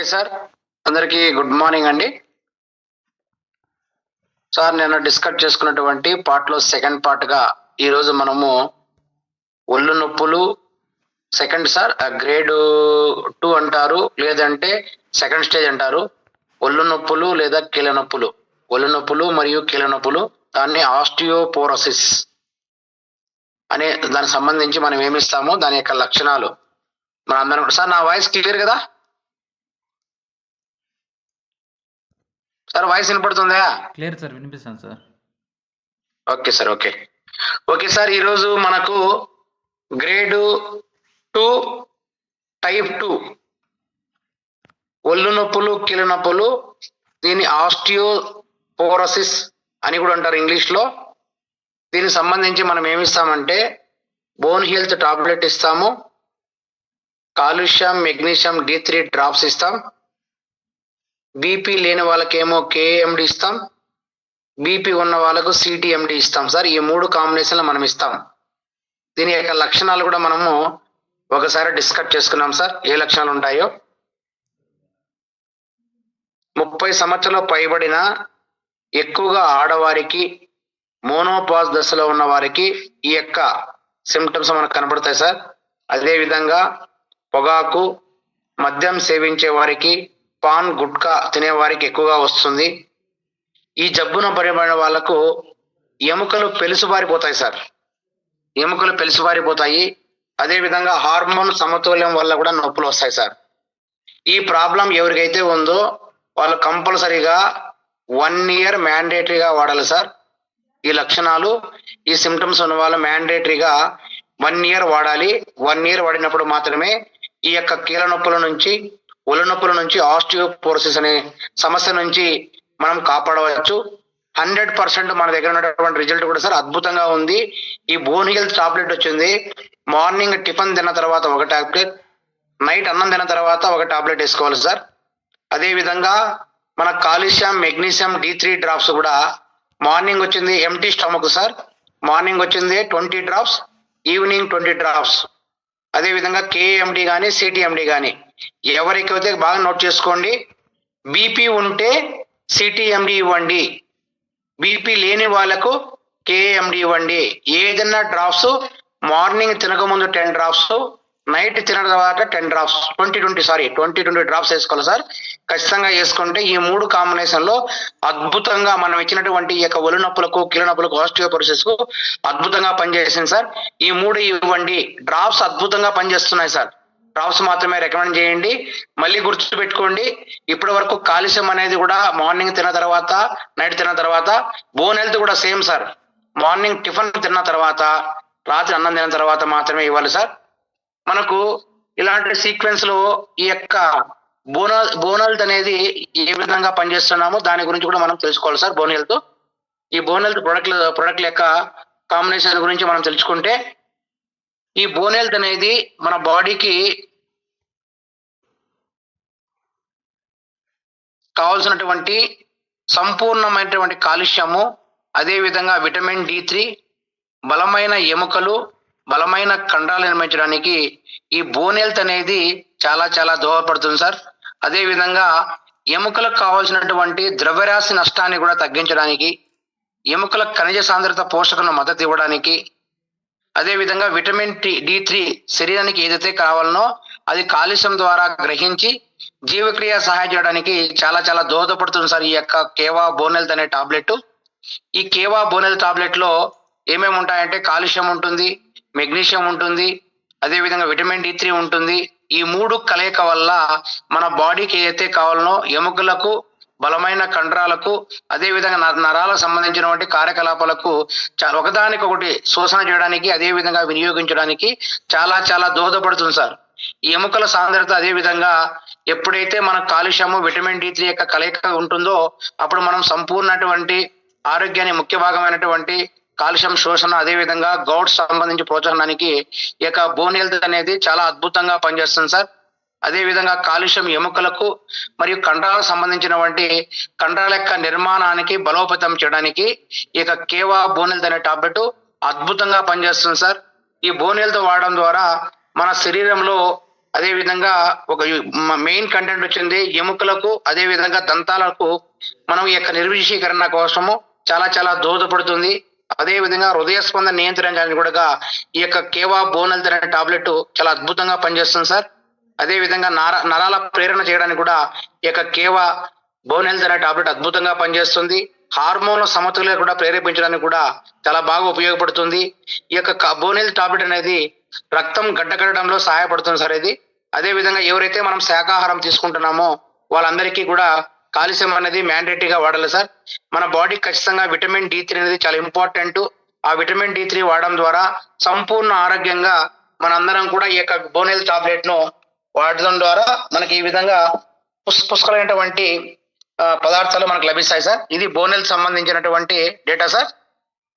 Okay sir, అందరికీ good morning అండి. Sir నేను డిస్కస్ చేసుకున్నటువంటి పార్ట్లో సెకండ్ పార్ట్గా ఈరోజు మనము ఒళ్ళు నొప్పులు సెకండ్ సార్ గ్రేడ్ 2 అంటారు, లేదంటే సెకండ్ స్టేజ్ అంటారు. ఒళ్ళు నొప్పులు లేదా కీళ్ళ నొప్పులు, ఒళ్ళు నొప్పులు మరియు కీళ్ళ నొప్పులు, దాన్ని ఆస్టియోపోరోసిస్ అనే దానికి సంబంధించి మనం ఏమిస్తామో దాని యొక్క లక్షణాలు మన అందరం. సార్ నా వాయిస్ క్లియర్ కదా సార్? వాయిస్ వినపడుతుందా? క్లియర్ సార్, వినిపిస్తాను sir. Okay sir, okay sir. ఈరోజు మనకు గ్రేడ్ 2 టైప్ 2 ఒళ్ళు నొప్పులు కీళ్ళ నొప్పులు, దీన్ని ఆస్టియోపోరోసిస్ అని కూడా అంటారు ఇంగ్లీష్లో. దీనికి సంబంధించి మనం ఏమిస్తామంటే బోన్ హెల్త్ టాబ్లెట్ ఇస్తాము, కాల్షియం మెగ్నీషియం D3 డ్రాప్స్ ఇస్తాం, బీపీ లేని వాళ్ళకేమో KMD ఇస్తాం, బీపీ ఉన్న వాళ్ళకు CTMD ఇస్తాం సార్. ఈ 3 కాంబినేషన్లు మనం ఇస్తాం. దీని యొక్క లక్షణాలు కూడా మనము ఒకసారి డిస్కస్ చేసుకున్నాం సార్, ఏ లక్షణాలు ఉంటాయో. 30 సంవత్సరాలు పైబడిన ఎక్కువగా ఆడవారికి, మోనోపాజ్ దశలో ఉన్న వారికి ఈ యొక్క సిమ్టమ్స్ మనకు కనబడతాయి సార్. అదేవిధంగా పొగాకు, మద్యం సేవించే వారికి, పాన్ గుట్కా తినే వారికి ఎక్కువగా వస్తుంది. ఈ జబ్బున పడిన వాళ్ళకు ఎముకలు పెలుసుబారిపోతాయి సార్, ఎముకలు పెలుసుబారిపోతాయి. అదేవిధంగా హార్మోన్ సమతుల్యం వల్ల కూడా నొప్పులు వస్తాయి సార్. ఈ ప్రాబ్లం ఎవరికైతే ఉందో వాళ్ళు కంపల్సరీగా 1 year మ్యాండేటరీగా వాడాలి సార్. ఈ లక్షణాలు, ఈ సిమ్టమ్స్ ఉన్న వాళ్ళు మ్యాండేటరీగా 1 year వాడాలి. 1 year వాడినప్పుడు మాత్రమే ఈ యొక్క కీళ్ళ నొప్పుల నుంచి, ఒళ్ళు నొప్పుల నుంచి, ఆస్టియోపోరోసిస్ అనే సమస్య నుంచి మనం కాపాడవచ్చు. 100% మన దగ్గర ఉన్నటువంటి రిజల్ట్ కూడా సార్ అద్భుతంగా ఉంది. ఈ బోన్ హెల్త్ టాబ్లెట్ వచ్చింది. మార్నింగ్ టిఫిన్ తిన్న తర్వాత ఒక టాబ్లెట్, నైట్ అన్నం తిన్న తర్వాత ఒక టాబ్లెట్ వేసుకోవాలి సార్. అదేవిధంగా మన కాల్షియం మెగ్నీషియం D3 డ్రాప్స్ కూడా మార్నింగ్ వచ్చింది ఎంటీ స్టమక్ సార్. మార్నింగ్ వచ్చింది 20 డ్రాప్స్, ఈవినింగ్ 20 డ్రాప్స్. అదేవిధంగా KMD కానీ CTMD కానీ ఎవరికైతే బాగా నోట్ చేసుకోండి. బీపీ ఉంటే CTMD ఇవ్వండి, బీపీ లేని వాళ్ళకు KMD ఇవ్వండి. ఏదైనా డ్రాప్స్ మార్నింగ్ తినకముందు 10 డ్రాప్స్, నైట్ తిన తర్వాత 10 డ్రాప్స్, 20 డ్రాప్స్ వేసుకోవాలి సార్. ఖచ్చితంగా వేసుకుంటే ఈ 3 కాంబినేషన్లో అద్భుతంగా మనం ఇచ్చినటువంటి ఈ యొక్క ఒళ్ళు నొప్పులకు, కీళ్ళ నొప్పులకు, ఆస్టియోపోరోసిస్ కు అద్భుతంగా పనిచేసింది సార్. ఈ 3 ఇవ్వండి. డ్రాప్స్ అద్భుతంగా పనిచేస్తున్నాయి సార్. డ్రాప్స్ మాత్రమే రికమెండ్ చేయండి. మళ్ళీ గుర్తు పెట్టుకోండి, ఇప్పటి వరకు కాల్షియం అనేది కూడా మార్నింగ్ తిన్న తర్వాత, నైట్ తిన్న తర్వాత. బోన్ హెల్త్ కూడా సేమ్ సార్, మార్నింగ్ టిఫిన్ తిన్న తర్వాత, రాత్రి అన్నం తిన్న తర్వాత మాత్రమే ఇవ్వాలి సార్. మనకు ఇలాంటి సీక్వెన్స్ లో ఈ యొక్క బోన్ హెల్త్ అనేది ఏ విధంగా పనిచేస్తున్నామో దాని గురించి కూడా మనం తెలుసుకోవాలి సార్. బోన్ హెల్త్, ఈ బోన్ హెల్త్ ప్రొడక్ట్ల యొక్క కాంబినేషన్ గురించి మనం తెలుసుకుంటే, ఈ బోన్ హెల్త్ అనేది మన బాడీకి కావాల్సినటువంటి సంపూర్ణమైనటువంటి కాల్షియము, అదేవిధంగా విటమిన్ D3, బలమైన ఎముకలు, బలమైన కండరాలు నిర్మించడానికి ఈ బోన్ హెల్త్ అనేది చాలా చాలా దోహదపడుతుంది సార్. అదేవిధంగా ఎముకలకు కావాల్సినటువంటి ద్రవ్యరాశి నష్టాన్ని కూడా తగ్గించడానికి, ఎముకల ఖనిజ సాంద్రత పోషకను మద్దతు ఇవ్వడానికి, అదేవిధంగా విటమిన్ D3 శరీరానికి ఏదైతే కావాలనో అది కాల్షియం ద్వారా గ్రహించి జీవక్రియ సహాయం చేయడానికి చాలా చాలా దోహదపడుతుంది సార్ ఈ యొక్క కేవా బోన్ హెల్త్ అనే టాబ్లెట్. ఈ కేవా బోన్ హెల్త్ టాబ్లెట్ లో ఏమేమి ఉంటాయంటే కాల్షియం ఉంటుంది, మెగ్నీషియం ఉంటుంది, అదేవిధంగా విటమిన్ D3 ఉంటుంది. ఈ 3 కలయిక వల్ల మన బాడీకి ఏదైతే కావాలనో ఎముకలకు, బలమైన కండరాలకు, అదేవిధంగా నరాలకు సంబంధించినటువంటి కార్యకలాపాలకు ఒకదానికొకటి శోషణ చేయడానికి, అదేవిధంగా వినియోగించడానికి చాలా చాలా దోహదపడుతుంది సార్ ఈ ఎముకల సాంద్రత. అదేవిధంగా ఎప్పుడైతే మన కాల్షియము, విటమిన్ D3 యొక్క కలయిక ఉంటుందో అప్పుడు మనం సంపూర్ణటువంటి ఆరోగ్యాన్ని, ముఖ్య భాగమైనటువంటి కాల్షియం శోషణ, అదేవిధంగా గౌట్స్ సంబంధించి ప్రోత్సాహానికి ఈ యొక్క బోన్ హెల్త్ అనేది చాలా అద్భుతంగా పనిచేస్తుంది సార్. అదేవిధంగా కాల్షియం ఎముకలకు మరియు కండరాలకు సంబంధించినటువంటి కండరాల యొక్క నిర్మాణానికి బలోపేతం చేయడానికి ఈ యొక్క కేవా బోన్ హెల్త్ అనే టాబ్లెట్ అద్భుతంగా పనిచేస్తుంది సార్. ఈ బోన్ హెల్త్ వాడడం ద్వారా మన శరీరంలో అదే విధంగా ఒక మెయిన్ కంటెంట్ వచ్చింది ఎముకలకు, అదే విధంగా దంతాలకు మనం ఈ యొక్క నిర్విషీకరణ కోసము చాలా చాలా దోహదపడుతుంది. అదే విధంగా హృదయ స్పందన నియంత్రించడానికి కూడా ఈ యొక్క కేవా బోన్ హెల్త్ అనే టాబ్లెట్ చాలా అద్భుతంగా పనిచేస్తుంది సార్. అదే విధంగా నరాల ప్రేరణ చేయడానికి కూడా ఈ యొక్క కేవా బోన్ హెల్త్ అనే టాబ్లెట్ అద్భుతంగా పనిచేస్తుంది. హార్మోన్ల సమతుల్యత కూడా ప్రేరేపించడానికి కూడా చాలా బాగా ఉపయోగపడుతుంది. ఈ యొక్క బోన్ హెల్త్ టాబ్లెట్ అనేది రక్తం గడ్డకట్టడంలో సహాయపడుతుంది సార్ ఇది. అదే విధంగా ఎవరైతే మనం శాకాహారం తీసుకుంటున్నామో వాళ్ళందరికీ కూడా కాల్షియం అనేది మ్యాండేటరీగా వాడాలి సార్. మన బాడీకి ఖచ్చితంగా విటమిన్ D3 అనేది చాలా ఇంపార్టెంట్. ఆ విటమిన్ D3 వాడడం ద్వారా సంపూర్ణ ఆరోగ్యంగా మనందరం కూడా ఈ యొక్క బోన్ హెల్త్ టాబ్లెట్ ను వాడడం ద్వారా మనకి ఈ విధంగా పుష్కలైనటువంటి పదార్థాలు మనకు లభిస్తాయి సార్. ఇది బోన్ హెల్త్ సంబంధించినటువంటి డేటా సార్.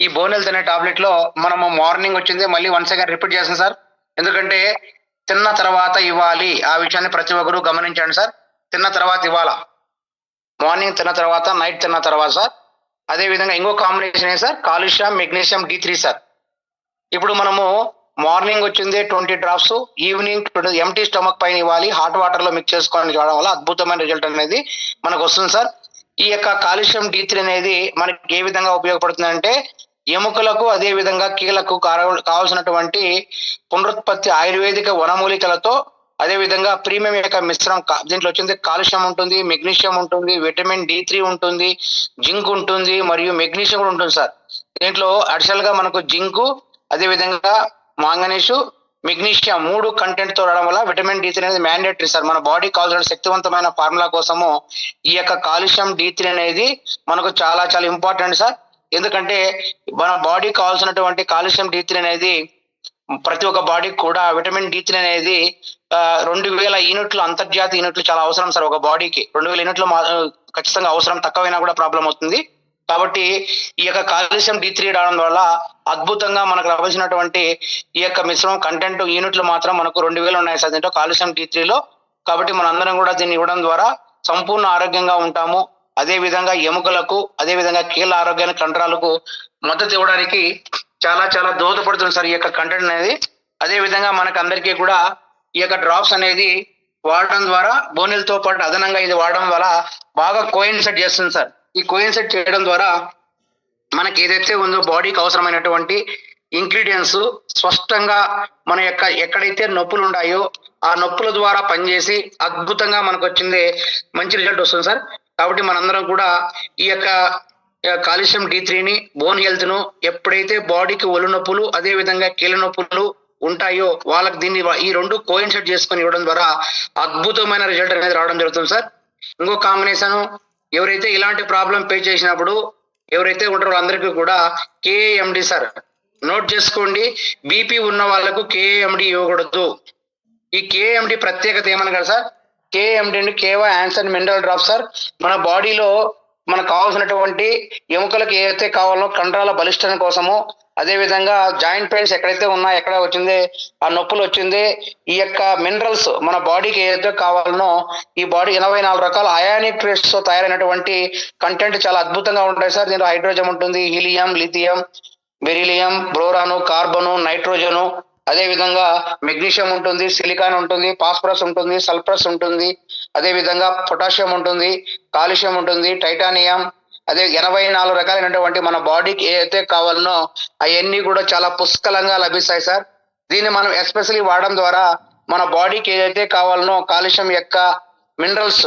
ఈ బోన్ హెల్త్ అనే టాబ్లెట్ లో మనము మార్నింగ్ వచ్చింది మళ్ళీ వన్స్ అగైన్ రిపీట్ చేస్తాం సార్. ఎందుకంటే తిన్న తర్వాత ఇవ్వాలి, ఆ విషయాన్ని ప్రతి ఒక్కరు గమనించండి సార్. తిన్న తర్వాత ఇవ్వాలా, మార్నింగ్ తిన్న తర్వాత, నైట్ తిన్న తర్వాత సార్. అదే విధంగా ఇంకో కాంబినేషన్ ఏ sir, calcium magnesium D3 sir. ఇప్పుడు మనము మార్నింగ్ వచ్చింది 20 డ్రాప్స్, ఈవినింగ్ ఎంటీ స్టమక్ పైన ఇవ్వాలి, హాట్ వాటర్ లో మిక్స్ చేసుకొని ఇవ్వడం వల్ల అద్భుతమైన రిజల్ట్ అనేది మనకు వస్తుంది సార్. ఈ యొక్క కాల్షియం D3 అనేది మనకి ఏ విధంగా ఉపయోగపడుతుంది అంటే ఎముకలకు, అదే విధంగా కీళ్లకు కావాల్సినటువంటి పునరుత్పత్తి ఆయుర్వేదిక వనమూలికలతో, అదే విధంగా ప్రీమియం యొక్క మిశ్రమం. దీంట్లో వచ్చింది కాల్షియం ఉంటుంది, మెగ్నీషియం ఉంటుంది, విటమిన్ D3 ఉంటుంది, జింక్ ఉంటుంది మరియు మెగ్నీషియం కూడా ఉంటుంది సార్. దీంట్లో అడిషనల్ గా మనకు జింకు, అదే విధంగా మాంగనీసు, మెగ్నీషియం 3 కంటెంట్ తో రావడం వల్ల విటమిన్ D3 అనేది మ్యాండేటరీ సార్. మన బాడీ కావాల్సిన శక్తివంతమైన ఫార్ములా కోసము ఈ యొక్క కాల్షియం D3 అనేది మనకు చాలా చాలా ఇంపార్టెంట్ సార్. ఎందుకంటే మన బాడీ కావాల్సినటువంటి కాల్షియం D3 అనేది ప్రతి ఒక్క బాడీకి కూడా విటమిన్ D3 అనేది 2000 యూనిట్లు అంతర్జాతీయ యూనిట్లు చాలా అవసరం సార్. ఒక బాడీకి 2000 యూనిట్లు ఖచ్చితంగా అవసరం, తక్కువైనా కూడా ప్రాబ్లం అవుతుంది. కాబట్టి ఈ యొక్క కాల్షియం D3 రావడం వల్ల అద్భుతంగా మనకు రావాల్సినటువంటి ఈ యొక్క మిశ్రమం కంటెంట్ యూనిట్లు మాత్రం మనకు 2000 ఉన్నాయి సార్ దీంట్లో కాల్షియం D3లో. కాబట్టి మనందరం కూడా దీన్ని ఇవ్వడం ద్వారా సంపూర్ణ ఆరోగ్యంగా ఉంటాము. అదే విధంగా ఎముకలకు, అదే విధంగా కీళ్ళ ఆరోగ్యానికి, కండరాలకు మద్దతు ఇవ్వడానికి చాలా చాలా దోహదపడుతుంది సార్ ఈ యొక్క కంటెంట్ అనేది. అదే విధంగా మనకు అందరికీ కూడా ఈ యొక్క డ్రాప్స్ అనేది వాడడం ద్వారా బోన్ హెల్త్ తో పాటు అదనంగా ఇది వాడడం వల్ల బాగా కోయిన్సైడ్ చేస్తుంది సార్. ఈ కోయిన్సైడ్ చేయడం ద్వారా మనకి ఏదైతే ఉందో బాడీకి అవసరమైనటువంటి ఇంగ్రీడియంట్స్ స్పష్టంగా మన యొక్క ఎక్కడైతే నొప్పులు ఉన్నాయో ఆ నొప్పుల ద్వారా పనిచేసి అద్భుతంగా మనకు వచ్చింది మంచి రిజల్ట్ వస్తుంది సార్. కాబట్టి మనందరం కూడా ఈ యొక్క కాల్షియం D3ని, బోన్ హెల్త్ ను ఎప్పుడైతే బాడీకి ఒళ్ళు నొప్పులు, అదే విధంగా కీళ్ళ నొప్పులు ఉంటాయో వాళ్ళకి దీన్ని ఈ 2 కోయిన్సైడ్ చేసుకొని ఇవ్వడం ద్వారా అద్భుతమైన రిజల్ట్ అనేది రావడం జరుగుతుంది సార్. ఇంకో కాంబినేషన్, ఎవరైతే ఇలాంటి ప్రాబ్లం ఫేస్ చేసినప్పుడు ఎవరైతే ఉంటారో వాళ్ళందరికీ కూడా KAMD సార్. నోట్ చేసుకోండి, బీపీ ఉన్న వాళ్ళకు KAMD ఇవ్వకూడదు. ఈ KAMD ప్రత్యేకత ఏమని కదా సార్, KAMD కేవా యాన్సన్ మినరల్ డ్రాప్ సార్. మన బాడీలో మనకు కావాల్సినటువంటి ఎముకలకు ఏదైతే కావాలో కండరాల బలిష్టం కోసము, అదే విధంగా జాయింట్ పెయిన్స్ ఎక్కడైతే ఉన్నా, ఎక్కడ వచ్చింది ఆ నొప్పులు వచ్చింది, ఈ యొక్క మినరల్స్ మన బాడీకి ఏదైతే కావాలనో ఈ బాడీ 84 రకాల అయానిక్ ట్రేట్స్ తో తయారైనటువంటి కంటెంట్ చాలా అద్భుతంగా ఉంటాయి సార్. దీంట్లో హైడ్రోజన్ ఉంటుంది, helium, lithium, beryllium, boron, carbon, nitrogen, అదే విధంగా మెగ్నీషియం ఉంటుంది, సిలికాన్ ఉంటుంది, ఫాస్ఫరస్ ఉంటుంది, సల్ఫరస్ ఉంటుంది, అదే విధంగా పొటాషియం ఉంటుంది, కాల్షియం ఉంటుంది, టైటానియం, అదే 84 రకాలైనటువంటి మన బాడీకి ఏదైతే కావాలనో అవన్నీ కూడా చాలా పుష్కలంగా లభిస్తాయి సార్. దీన్ని మనం ఎస్పెషల్లీ వాడడం ద్వారా మన బాడీకి ఏదైతే కావాలనో కాల్షియం యొక్క మినరల్స్,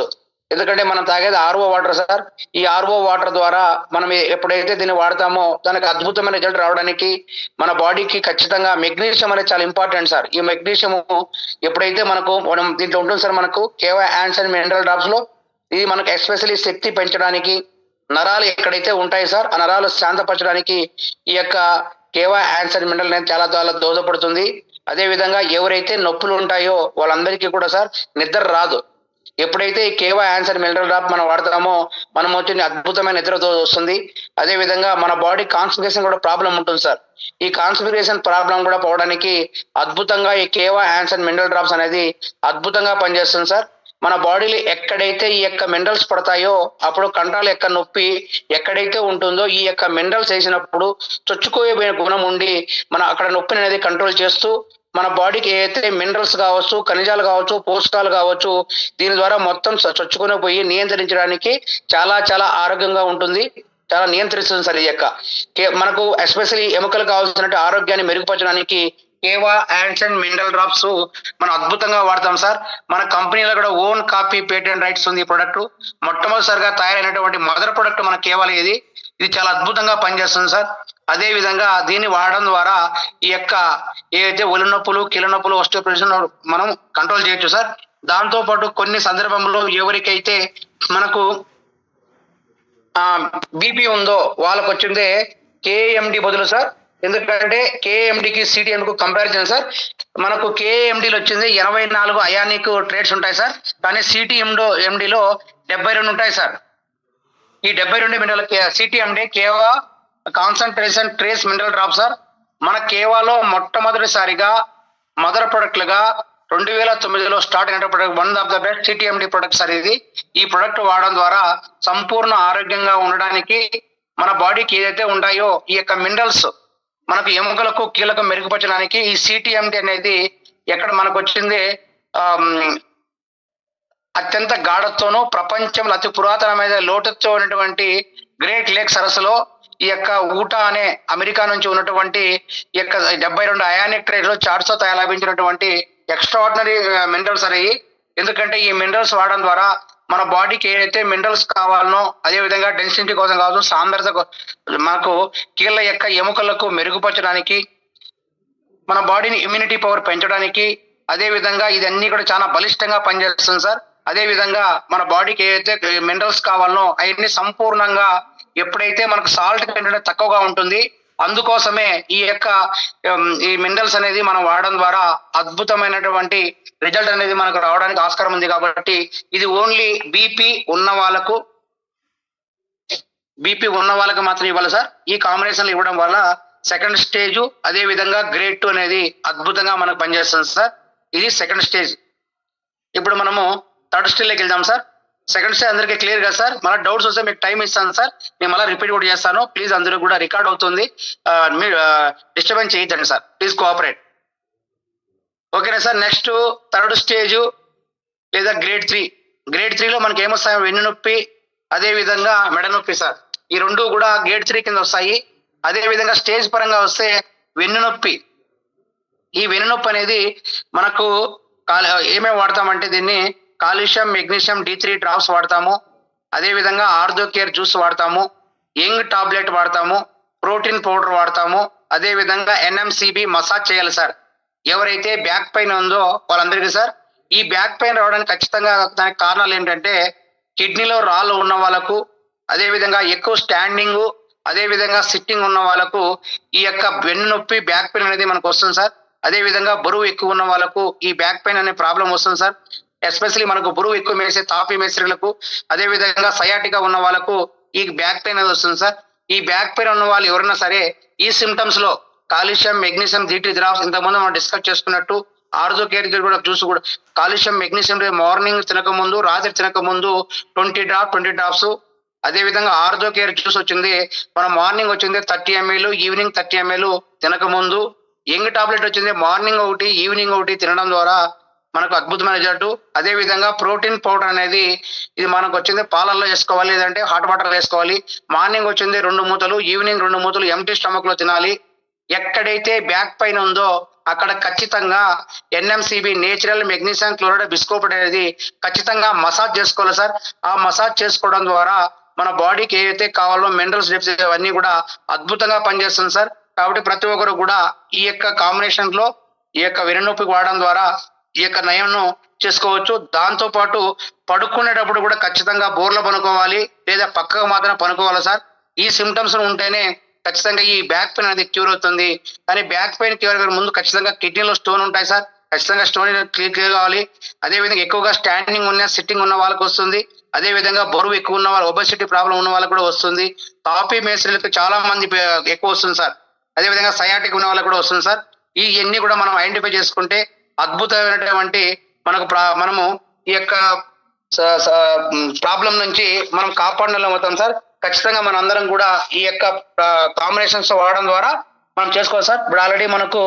ఎందుకంటే మనం తాగేది RO వాటర్ సార్. ఈ RO వాటర్ ద్వారా మనం ఎప్పుడైతే దీన్ని వాడతామో దానికి అద్భుతమైన రిజల్ట్ రావడానికి మన బాడీకి ఖచ్చితంగా మెగ్నీషియం అనేది చాలా ఇంపార్టెంట్ సార్. ఈ మెగ్నీషియం ఎప్పుడైతే మనం దీంట్లో ఉంటుంది సార్, మనకు కేవా యాన్సన్ మినరల్ డ్రాప్స్ లో ఇది మనకు ఎస్పెషల్లీ శక్తి పెంచడానికి, నరాలు ఎక్కడైతే ఉంటాయి సార్ ఆ నరాలు శాంతపరచడానికి ఈ యొక్క కేవా యాన్సన్ మినరల్ అనేది చాలా చాలా దోహదపడుతుంది. అదే విధంగా ఎవరైతే నొప్పులు ఉంటాయో వాళ్ళందరికీ కూడా సార్ నిద్ర రాదు. ఎప్పుడైతే ఈ కేవా యాన్సర్ మినరల్ డ్రాప్ మనం వాడతామో మనం వచ్చిన అద్భుతమైన నిద్రతో వస్తుంది. అదే విధంగా మన బాడీ కాన్సన్ట్రేషన్ కూడా ప్రాబ్లం ఉంటుంది సార్. ఈ కాన్సన్ట్రేషన్ ప్రాబ్లం కూడా పోవడానికి అద్భుతంగా ఈ కేవా యాన్సర్ మినరల్ డ్రాప్స్ అనేది అద్భుతంగా పనిచేస్తుంది సార్. మన బాడీలో ఎక్కడైతే ఈ యొక్క మినరల్స్ పడతాయో అప్పుడు కండరాల యొక్క నొప్పి ఎక్కడైతే ఉంటుందో ఈ యొక్క మినరల్స్ వేసినప్పుడు చొచ్చుకోయే గుణం ఉండి మన అక్కడ నొప్పిని అనేది కంట్రోల్ చేస్తూ మన బాడీకి ఏదైతే మినరల్స్ కావచ్చు, ఖనిజాలు కావచ్చు, పోషకాలు కావచ్చు, దీని ద్వారా మొత్తం చొచ్చుకొని పోయి నియంత్రించడానికి చాలా చాలా ఆరోగ్యంగా ఉంటుంది. చాలా నియంత్రిస్తుంది సార్ ఈ యొక్క మనకు ఎస్పెషల్లీ ఎముకలు కావాల్సిన ఆరోగ్యాన్ని మెరుగుపరచడానికి కేవా యాండ్స్ అండ్ మినరల్ డ్రాప్స్ మనం అద్భుతంగా వాడతాం సార్. మన కంపెనీలో కూడా ఓన్ కాపీ పేటెంట్ రైట్స్ ఉంది. ఈ ప్రొడక్ట్ మొట్టమొదటిసారిగా తయారైనటువంటి మదర్ ప్రొడక్ట్ మన కేవలం ఇది చాలా అద్భుతంగా పనిచేస్తుంది సార్. అదే విధంగా దీన్ని వాడడం ద్వారా ఈ యొక్క ఏదైతే ఒళ్ళు నొప్పులు, కీళ్ళ నొప్పులు, ఆస్టియోపోరోసిస్ మనం కంట్రోల్ చేయొచ్చు సార్. దాంతో పాటు కొన్ని సందర్భంలో ఎవరికైతే మనకు బీపీ ఉందో వాళ్ళకు వచ్చిందే కేఎండి బదులు సార్. ఎందుకంటే కేఎండికి సిటిఎంకు కంపారిజన్ సార్. మనకు కేఎండిలో వచ్చింది 84 అయానిక్ ట్రేడ్స్ ఉంటాయి సార్. కానీ సిటిఎండిలో 72 ఉంటాయి సార్. ఈ 72 mineral CTMD Keva concentration trace mineral drop sir. మన కేవాలో మొట్టమొదటిసారిగా మదర్ ప్రొడక్ట్లుగా 2009లో స్టార్ట్ అయిన product, one of the best CTMD product sir ఇది. ఈ ప్రొడక్ట్ వాడడం ద్వారా సంపూర్ణ ఆరోగ్యంగా ఉండడానికి మన బాడీకి ఏదైతే ఉంటాయో ఈ యొక్క మినరల్స్ మనకు ఎముకలకు, కీళ్ళకు మెరుగుపరచడానికి ఈ సిటిఎండి అనేది ఎక్కడ మనకు వచ్చింది అత్యంత గాఢతోనూ ప్రపంచంలో అతి పురాతనమైన లోటుతో ఉన్నటువంటి గ్రేట్ లేక్ సరస్సులో ఈ యొక్క ఊటా అనే అమెరికా నుంచి ఉన్నటువంటి ఈ యొక్క 72 అయానిక్ ట్రేడ్ లో చార్ట్స్ తో లభించినటువంటి ఎక్స్ట్రాఆర్డినరీ మినరల్స్ అనేవి. ఎందుకంటే ఈ మినరల్స్ వాడడం ద్వారా మన బాడీకి ఏదైతే మినరల్స్ కావాలనో, అదే విధంగా డెన్సిటీ కోసం కావచ్చు, సాంద్రత మనకు కీళ్ళ యొక్క ఎముకలకు మెరుగుపరచడానికి, మన బాడీని ఇమ్యూనిటీ పవర్ పెంచడానికి, అదే విధంగా ఇదన్నీ కూడా చాలా బలిష్టంగా పనిచేస్తుంది సార్. అదే విధంగా మన బాడీకి ఏదైతే మినరల్స్ కావాలనో అవన్నీ సంపూర్ణంగా ఎప్పుడైతే మనకు సాల్ట్ కంటెంట్ తక్కువగా ఉంటుంది, అందుకోసమే ఈ యొక్క ఈ మినరల్స్ అనేది మనం వాడడం ద్వారా అద్భుతమైనటువంటి రిజల్ట్ అనేది మనకు రావడానికి ఆస్కారం ఉంది. కాబట్టి ఇది ఓన్లీ బీపీ ఉన్న వాళ్ళకు మాత్రం ఇవ్వాలి సార్. ఈ కాంబినేషన్లు ఇవ్వడం వల్ల సెకండ్ స్టేజ్, అదే విధంగా గ్రేడ్ 2 అనేది అద్భుతంగా మనకు పనిచేస్తుంది సార్. ఇది సెకండ్ స్టేజ్. ఇప్పుడు మనము థర్డ్ స్టేజ్లోకి వెళ్దాం సార్. సెకండ్ స్టేజ్ అందరికీ క్లియర్ కదా సార్? మళ్ళీ డౌట్స్ వస్తే మీకు టైం ఇస్తాను సార్. నేను మళ్ళీ రిపీట్ కూడా చేస్తాను. ప్లీజ్ అందరూ కూడా రికార్డ్ అవుతుంది, మీరు డిస్టర్బెన్స్ చేయొద్దండి సార్. Please cooperate. ఓకేనా సార్? నెక్స్ట్ థర్డ్ స్టేజ్ లేదా గ్రేడ్ 3. గ్రేడ్ 3లో మనకి ఏమొస్తాయి? వెన్ను నొప్పి, అదే విధంగా మెడ నొప్పి సార్. ఈ రెండు కూడా గ్రేడ్ 3 కింద వస్తాయి. అదే విధంగా స్టేజ్ పరంగా వస్తే వెన్ను నొప్పి. ఈ వెన్ను నొప్పి అనేది మనకు ఏమేమి వాడతామంటే దీన్ని కాల్షియం, మెగ్నీషియం D3 డ్రాప్స్ వాడతాము. అదే విధంగా ఆర్థో కేర్ జ్యూస్ వాడతాము, యంగ్ టాబ్లెట్ వాడతాము, ప్రోటీన్ పౌడర్ వాడతాము. అదే విధంగా NMCB మసాజ్ చేయాలి సార్. ఎవరైతే బ్యాక్ పెయిన్ ఉందో వాళ్ళందరికీ సార్, ఈ బ్యాక్ పెయిన్ రావడానికి ఖచ్చితంగా దానికి కారణాలు ఏంటంటే కిడ్నీలో రాళ్ళు ఉన్న వాళ్ళకు, అదే విధంగా ఎక్కువ స్టాండింగ్, అదే విధంగా సిట్టింగ్ ఉన్న వాళ్ళకు ఈ యొక్క వెన్ను నొప్పి, బ్యాక్ పెయిన్ అనేది మనకు వస్తుంది సార్. అదే విధంగా బరువు ఎక్కువ ఉన్న వాళ్ళకు ఈ బ్యాక్ పెయిన్ అనే ప్రాబ్లం వస్తుంది సార్. ఎస్పెషల్లీ మనకు బరువు ఎక్కువ మేసే తాపీ మేస్త్రీలకు, అదే విధంగా సయాటిగా ఉన్న వాళ్ళకు ఈ బ్యాక్ పెయిన్ అనేది వస్తుంది సార్. ఈ బ్యాక్ పెయిన్ ఉన్న వాళ్ళు ఎవరైనా సరే ఈ సిమ్టమ్స్ లో కాల్షియం, మెగ్నీషియం D3 డ్రాప్స్ ఇంతకుముందు మనం డిస్కస్ చేసుకున్నట్టు ఆర్థో కేర్ కూడా జ్యూస్ కూడా కాల్షియం, మెగ్నీషియం మార్నింగ్ తినక ముందు, రాత్రి తినక ముందు 20 డ్రాప్స్. అదే విధంగా ఆర్థో కేర్ జ్యూస్ వచ్చింది మనం మార్నింగ్ వచ్చింది 30 ml, ఈవినింగ్ 30 ml తినక ముందు. యంగ్ టాబ్లెట్ వచ్చింది మార్నింగ్ ఒకటి, ఈవినింగ్ ఒకటి తినడం ద్వారా మనకు అద్భుతమైన రిజల్ట్. అదే విధంగా ప్రోటీన్ పౌడర్ అనేది ఇది మనకు వచ్చింది పాలల్లో వేసుకోవాలి, లేదంటే హాట్ వాటర్ వేసుకోవాలి. మార్నింగ్ వచ్చింది 2 మూతలు, ఈవినింగ్ 2 మూతలు ఎంటీ స్టమక్ లో తినాలి. ఎక్కడైతే బ్యాక్ పెయిన్ ఉందో అక్కడ ఖచ్చితంగా NMCB నేచురల్ మెగ్నీషియం క్లోరైడ్ బిస్కోపేట్ అనేది ఖచ్చితంగా మసాజ్ చేసుకోవాలి సార్. ఆ మసాజ్ చేసుకోవడం ద్వారా మన బాడీకి ఏదైతే కావాలో మినరల్స్ డెఫిషియన్సీ అవన్నీ కూడా అద్భుతంగా పనిచేస్తుంది సార్. కాబట్టి ప్రతి ఒక్కరు కూడా ఈ యొక్క కాంబినేషన్ లో ఈ యొక్క వెన్నునొప్పికి వాడడం ద్వారా ఈ యొక్క నయంను చేసుకోవచ్చు. దాంతో పాటు పడుకునేటప్పుడు కూడా ఖచ్చితంగా బోర్లో పనుకోవాలి, లేదా పక్కకు మాత్రం పనుకోవాలి సార్. ఈ సిమ్టమ్స్ ఉంటేనే ఖచ్చితంగా ఈ బ్యాక్ పెయిన్ అనేది క్యూర్ అవుతుంది. కానీ బ్యాక్ పెయిన్ క్యూర్ అయ్యే ముందు ఖచ్చితంగా కిడ్నీలో స్టోన్ ఉంటాయి సార్. ఖచ్చితంగా స్టోన్ క్లియర్ కావాలి. అదే విధంగా ఎక్కువగా స్టాండింగ్ ఉన్న, సిట్టింగ్ ఉన్న వాళ్ళకి వస్తుంది. అదే విధంగా బరువు ఎక్కువ ఉన్న వాళ్ళు, ఒబెసిటీ ప్రాబ్లం ఉన్న వాళ్ళకి కూడా వస్తుంది. తాపీ మేస్త్రీలకు చాలా మంది ఎక్కువ వస్తుంది సార్. అదే విధంగా సయాటిక్ ఉన్న వాళ్ళకి కూడా వస్తుంది సార్. ఇవన్నీ కూడా మనం ఐడెంటిఫై చేసుకుంటే అద్భుతమైనటువంటి మనము ఈ యొక్క ప్రాబ్లం నుంచి మనం కాపాడడం అవుతాం సార్. ఖచ్చితంగా మన అందరం కూడా ఈ యొక్క కాంబినేషన్స్ వాడడం ద్వారా మనం చేసుకోవాలి సార్. ఇప్పుడు ఆల్రెడీ మనకు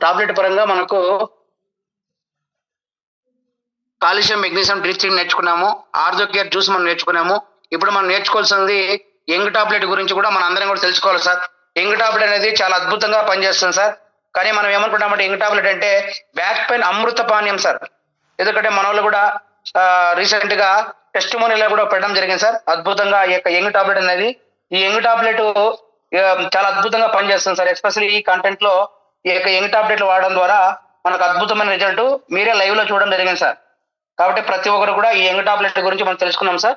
టాబ్లెట్ పరంగా మనకు కాల్షియం మెగ్నీషియం డ్రిప్స్టింగ్ నేర్చుకున్నాము, ఆర్థో కేర్ జ్యూస్ మనం నేర్చుకున్నాము. ఇప్పుడు మనం నేర్చుకోవాల్సింది యంగ్ టాబ్లెట్ గురించి కూడా మనం అందరం కూడా తెలుసుకోవాలి సార్. యంగ్ టాబ్లెట్ అనేది చాలా అద్భుతంగా పనిచేస్తుంది సార్. కానీ మనం ఏమనుకుంటామంటే యంగ్ టాబ్లెట్ అంటే బ్యాక్ పెయిన్ అమృత పానీయం సార్. ఎందుకంటే మన వాళ్ళు కూడా రీసెంట్ గా టెస్టిమోనియల్ కూడా పెట్టడం జరిగింది సార్. అద్భుతంగా ఈ యొక్క యంగ్ టాబ్లెట్ అనేది, ఈ యంగ్ టాబ్లెట్ చాలా అద్భుతంగా పనిచేస్తుంది సార్. ఎస్పెషల్లీ ఈ కంటెంట్ లో ఈ యొక్క యంగ్ టాబ్లెట్లు వాడడం ద్వారా మనకు అద్భుతమైన రిజల్ట్ మీరే లైవ్ లో చూడడం జరిగింది సార్. కాబట్టి ప్రతి ఒక్కరు కూడా ఈ యంగ్ టాబ్లెట్ గురించి మనం తెలుసుకున్నాం సార్.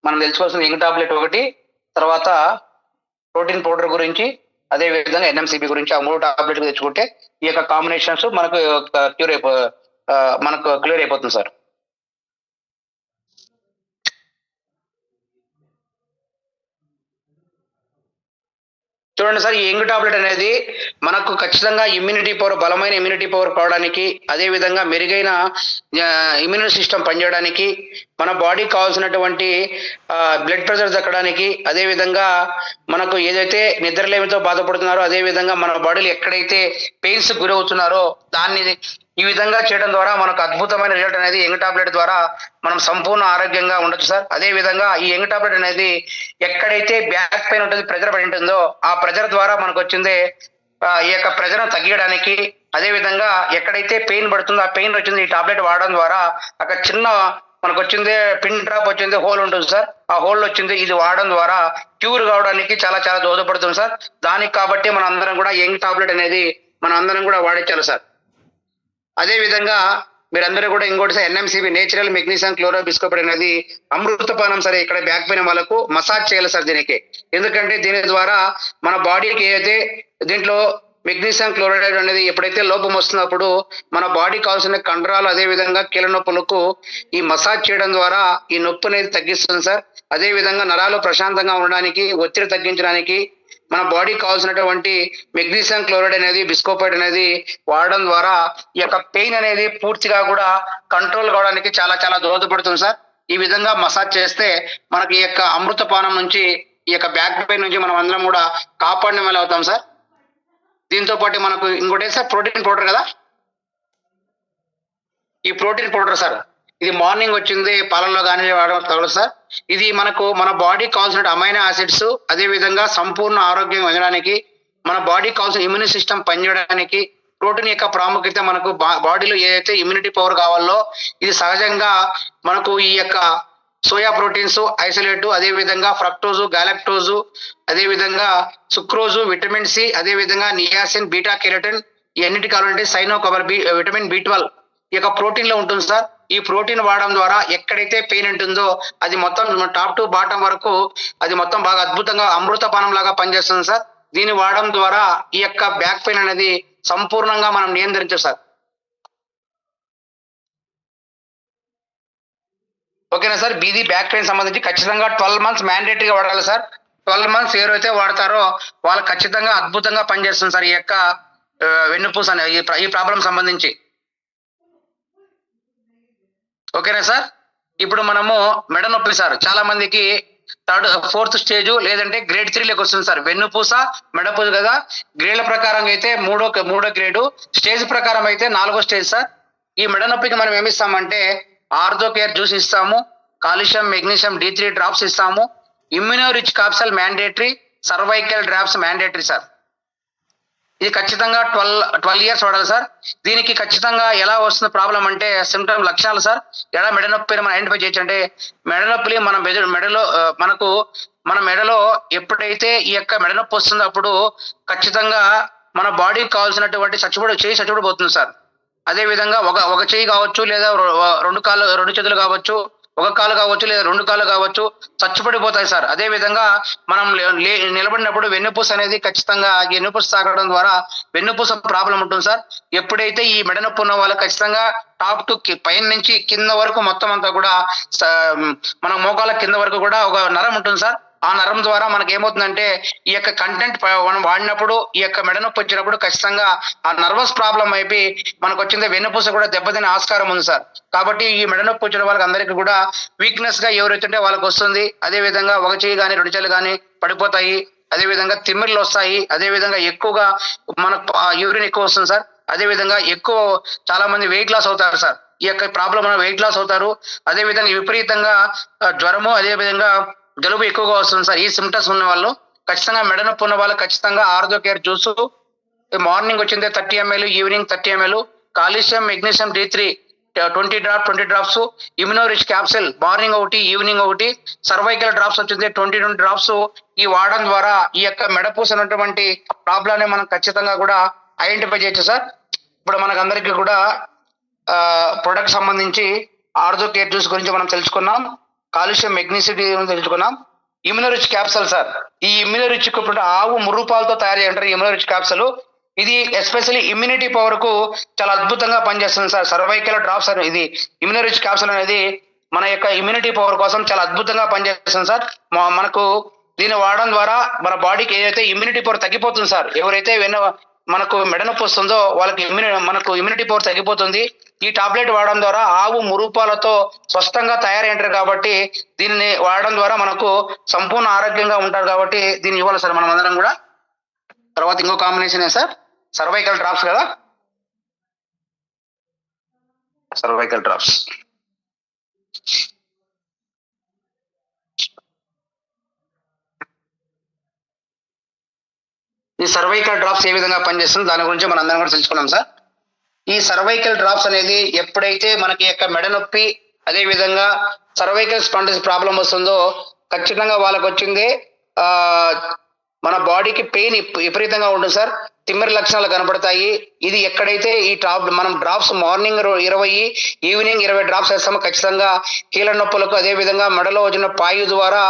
మనం తెలుసుకోవాల్సిన యంగ్ టాబ్లెట్ ఒకటి, తర్వాత ప్రోటీన్ పౌడర్ గురించి, అదే విధంగా ఎన్ఎంసిబి గురించి, ఆ 3 టాబ్లెట్లు తెచ్చుకుంటే ఈ యొక్క కాంబినేషన్స్ మనకు క్లియర్ అయిపోతుంది సార్. చూడండి సార్, ఈ యంగ్ టాబ్లెట్ అనేది మనకు ఖచ్చితంగా ఇమ్యూనిటీ పవర్, బలమైన ఇమ్యూనిటీ పవర్ కావడానికి, అదే విధంగా మెరుగైన ఇమ్యూన్ సిస్టమ్ పనిచేయడానికి, మన బాడీకి కావాల్సినటువంటి బ్లడ్ ప్రెషర్ తగ్గడానికి, అదే విధంగా మనకు ఏదైతే నిద్రలేమితో బాధపడుతున్నారో, అదే విధంగా మన బాడీలో ఎక్కడైతే పెయిన్స్ గురవుతున్నారో దాన్ని ఈ విధంగా చేయడం ద్వారా మనకు అద్భుతమైన రిజల్ట్ అనేది యంగ్ టాబ్లెట్ ద్వారా మనం సంపూర్ణ ఆరోగ్యంగా ఉండొచ్చు సార్. అదే విధంగా ఈ యంగ్ టాబ్లెట్ అనేది ఎక్కడైతే బ్యాక్ పెయిన్ ఉంటుంది, ప్రెజర్ పడి ఉంటుందో ఆ ప్రెజర్ ద్వారా మనకు వచ్చింది ఈ యొక్క ప్రెజర్ తగ్గించడానికి, అదే విధంగా ఎక్కడైతే పెయిన్ పడుతుందో ఆ పెయిన్ వచ్చింది ఈ టాబ్లెట్ వాడడం ద్వారా అక్కడ చిన్న మనకు వచ్చింది పిన్ డ్రాప్ వచ్చింది, హోల్ ఉంటుంది సార్. ఆ హోల్ వచ్చింది, ఇది వాడడం ద్వారా క్యూర్ కావడానికి చాలా చాలా దోహదపడుతుంది సార్. దానికి కాబట్టి మన అందరం కూడా యంగ్ టాబ్లెట్ అనేది మనం అందరం కూడా వాడించాలి సార్. అదే విధంగా మీరందరూ కూడా ఇంకోటి సార్, ఎన్ఎంసిబి నేచురల్ మెగ్నీషియం క్లోరైడ్ బిస్కోపైడ్ అనేది అమృతపానం సరే. ఇక్కడ బ్యాక్ పెయిన్ వాళ్ళకు మసాజ్ చేయాలి సార్ దీనికి. ఎందుకంటే దీని ద్వారా మన బాడీకి ఏదైతే దీంట్లో మెగ్నీషియం క్లోరైడ్ అనేది ఎప్పుడైతే లోపం వస్తున్నప్పుడు మన బాడీకి కావాల్సిన కండరాలు, అదే విధంగా కీళ్ళ నొప్పులకు ఈ మసాజ్ చేయడం ద్వారా ఈ నొప్పి అనేది తగ్గిస్తుంది సార్. అదే విధంగా నరాలు ప్రశాంతంగా ఉండడానికి, ఒత్తిడి తగ్గించడానికి, మన బాడీకి కావాల్సినటువంటి మెగ్నీషియం క్లోరైడ్ అనేది, బిస్కోపైడ్ అనేది వాడడం ద్వారా ఈ యొక్క పెయిన్ అనేది పూర్తిగా కూడా కంట్రోల్ కావడానికి చాలా చాలా దోహదపడుతుంది సార్. ఈ విధంగా మసాజ్ చేస్తే మనకి ఈ యొక్క అమృతపానం నుంచి, ఈ యొక్క బ్యాక్ పెయిన్ నుంచి మనం అందరం కూడా కాపాడిన వాళ్ళు అవుతాం సార్. దీంతో పాటు మనకు ఇంకోటి సార్ ప్రోటీన్ పౌడర్ కదా, ఈ ప్రోటీన్ పౌడర్ సార్ ఇది మార్నింగ్ వచ్చింది పాలల్లో కానీ వాడడం తగలదు సార్. ఇది మనకు మన బాడీకి కావాల్సిన అమైనో యాసిడ్స్, అదే విధంగా సంపూర్ణ ఆరోగ్యం పొందడానికి, మన బాడీకి కావాల్సిన ఇమ్యూన్ సిస్టమ్ పనిచేయడానికి, ప్రోటీన్ యొక్క ప్రాముఖ్యత మనకు బాడీలో ఏదైతే ఇమ్యూనిటీ పవర్ కావాలో ఇది సహజంగా మనకు ఈ యొక్క సోయా ప్రోటీన్స్ ఐసోలేట్, అదే విధంగా ఫ్రక్టోజు, గాలక్టోజు, అదే విధంగా సుక్రోజు, విటమిన్ సి, అదే విధంగా నియాసిన్, బీటా కెరటిన్, ఇవన్నిటి కావాలంటే సైనోకవర్ విటమిన్ B12 ఈ యొక్క ప్రోటీన్ లో ఉంటుంది సార్. ఈ ప్రోటీన్ వాడడం ద్వారా ఎక్కడైతే పెయిన్ ఉంటుందో అది మొత్తం టాప్ టు బాటం వరకు అది మొత్తం బాగా అద్భుతంగా అమృతపానం లాగా పనిచేస్తుంది సార్. దీన్ని వాడడం ద్వారా ఈ యొక్క బ్యాక్ పెయిన్ అనేది సంపూర్ణంగా మనం నియంత్రించవచ్చు సార్. ఓకేనా సార్. బీదీ బ్యాక్ పెయిన్ సంబంధించి ఖచ్చితంగా 12 months మ్యాండేటరీగా వాడాలి సార్. 12 months ఎవరైతే వాడతారో వాళ్ళు ఖచ్చితంగా అద్భుతంగా పనిచేస్తుంది సార్ ఈ యొక్క వెన్నుపూస అనే ఈ ప్రాబ్లం సంబంధించి. ఓకేనా సార్. ఇప్పుడు మనము మెడ నొప్పి సార్, చాలా మందికి 3rd 4th స్టేజ్ లేదంటే గ్రేడ్ 3లోకి వస్తుంది సార్. వెన్నుపూస, మెడపూస కదా. గ్రేడ్ల ప్రకారం అయితే మూడో గ్రేడు, స్టేజ్ ప్రకారం అయితే 4వ స్టేజ్ సార్. ఈ మెడ నొప్పికి మనం ఏమి ఇస్తామంటే ఆర్థో కేర్ జ్యూస్ ఇస్తాము, కాల్షియం మెగ్నీషియం D3 డ్రాప్స్ ఇస్తాము, immuno rich capsule mandatory, cervical drops mandatory sir. ఇది ఖచ్చితంగా 12 years వాడాలి సార్. దీనికి ఖచ్చితంగా ఎలా వస్తుంది ప్రాబ్లం అంటే సిమ్టమ్ లక్షణాలు సార్. ఎలా మెడ నొప్పిని మనం ఐడెంటిఫై చేయొచ్చు అంటే మెడ నొప్పిని మన మెడలో ఎప్పుడైతే ఈ యొక్క మెడ నొప్పి వస్తుందో అప్పుడు ఖచ్చితంగా మన బాడీకి కావాల్సినటువంటి చచ్చిపడి పోతుంది సార్. అదే విధంగా ఒక చేయి కావచ్చు, లేదా 2 చేతులు కావచ్చు, ఒక కాలు కావచ్చు, లేదా 2 కాళ్ళు కావచ్చు, చచ్చిపడిపోతాయి సార్. అదే విధంగా మనం నిలబడినప్పుడు వెన్నుపూస అనేది ఖచ్చితంగా వెన్నుపూస తాగడం ద్వారా వెన్నుపూస ప్రాబ్లం ఉంటుంది సార్. ఎప్పుడైతే ఈ మెడ నొప్పి ఉన్న వాళ్ళు ఖచ్చితంగా టాప్ టు పైన నుంచి కింద వరకు మొత్తం అంతా కూడా మన మోకాల కింద వరకు కూడా ఒక నరం ఉంటుంది సార్. ఆ నరం ద్వారా మనకి ఏమవుతుందంటే ఈ యొక్క కంటెంట్ మనం వాడినప్పుడు ఈ యొక్క మెడ నొప్పి వచ్చినప్పుడు ఖచ్చితంగా ఆ నర్వస్ ప్రాబ్లం అయిపోయి మనకు వచ్చింది వెన్నుపూస కూడా దెబ్బతినే ఆస్కారం ఉంది సార్. కాబట్టి ఈ మెడ నొప్పి వచ్చిన వాళ్ళకి అందరికీ కూడా వీక్నెస్ గా ఎవరైతే వాళ్ళకి వస్తుంది. అదే విధంగా ఒక చేయి కానీ 2 చేతులు కానీ పడిపోతాయి, అదే విధంగా తిమ్మిర్లు వస్తాయి, అదే విధంగా ఎక్కువగా మనకు యూరిన్ ఎక్కువ వస్తుంది సార్. అదే విధంగా ఎక్కువ చాలా మంది వెయిట్ లాస్ అవుతారు సార్. ఈ యొక్క ప్రాబ్లం వెయిట్ లాస్ అవుతారు. అదే విధంగా విపరీతంగా జ్వరము, అదే విధంగా జలుబు ఎక్కువగా వస్తుంది సార్. ఈ సిమ్టమ్స్ ఉన్న వాళ్ళు ఖచ్చితంగా మెడ నొప్పి ఉన్న వాళ్ళు ఖచ్చితంగా ఆర్థో కేర్ జ్యూస్ మార్నింగ్ వచ్చిందే 30 ml, evening 30 ml, calcium magnesium D3 20 drops, immuno rich capsule morning ఒకటి ఈవినింగ్ ఒకటి, సర్వైకల్ డ్రాప్స్ వచ్చింది 20 drops. ఈ వాడడం ద్వారా ఈ యొక్క మెడపూస ఉన్నటువంటి ప్రాబ్లమ్ మనం ఖచ్చితంగా కూడా ఐడెంటిఫై చేయొచ్చు సార్. ఇప్పుడు మనకు అందరికీ కూడా ప్రొడక్ట్ సంబంధించి ఆర్థో కేర్ జ్యూస్ గురించి మనం తెలుసుకున్నాం, కాల్షియం మెగ్నీషియం తెలుసుకున్నాం, ఇమ్యూనో రిచ్ క్యాప్సల్ సార్. ఈ ఇమ్యూనో రిచ్ ఆవు ముర్రుపాలతో తయారు చేయంటారు ఇమ్యూనో రిచ్ క్యాప్సల్. ఇది ఎస్పెషల్లీ ఇమ్యూనిటీ పవర్ కు చాలా అద్భుతంగా పనిచేస్తుంది సార్. సర్వైకల్ డ్రాప్స్ అని ఇది ఇమ్యూనో రిచ్ క్యాప్సల్ అనేది మన యొక్క ఇమ్యూనిటీ పవర్ కోసం చాలా అద్భుతంగా పనిచేస్తుంది సార్. మనకు దీన్ని వాడడం ద్వారా మన బాడీకి ఏదైతే ఇమ్యూనిటీ పవర్ తగ్గిపోతుంది సార్. ఎవరైతే మనకు మెడనొప్పి వస్తుందో వాళ్ళకి మనకు ఇమ్యూనిటీ పవర్ తగ్గిపోతుంది. ఈ టాబ్లెట్ వాడడం ద్వారా ఆవు మురుపాలతో స్వస్థంగా తయారైంటారు కాబట్టి దీన్ని వాడడం ద్వారా మనకు సంపూర్ణ ఆరోగ్యంగా ఉంటారు కాబట్టి దీన్ని ఇవ్వాలి సార్ మనం అందరం కూడా. తర్వాత ఇంకో కాంబినేషన్ సార్ సర్వైకల్ డ్రాప్స్ కదా, సర్వైకల్ డ్రాప్స్. ఈ సర్వైకల్ డ్రాప్స్ ఏ విధంగా పనిచేస్తుంది దాని గురించి మనం అందరం కూడా తెలుసుకున్నాం సార్. ఈ సర్వైకల్ డ్రాప్స్ అనేది ఎప్పుడైతే మనకి యొక్క మెడ నొప్పి అదే విధంగా సర్వైకల్ స్పాండిస్ ప్రాబ్లం వస్తుందో ఖచ్చితంగా వాళ్ళకి వచ్చింది మన బాడీకి పెయిన్ విపరీతంగా ఉంటుంది సార్. తిమ్మిరి లక్షణాలు కనబడతాయి. ఇది ఎక్కడైతే ఈ మనం డ్రాప్స్ మార్నింగ్ 20 ఈవినింగ్ 20 డ్రాప్స్ వేస్తామో ఖచ్చితంగా కీళ్ళ నొప్పులకు అదే విధంగా మెడలో వచ్చిన పాయు ద్వారా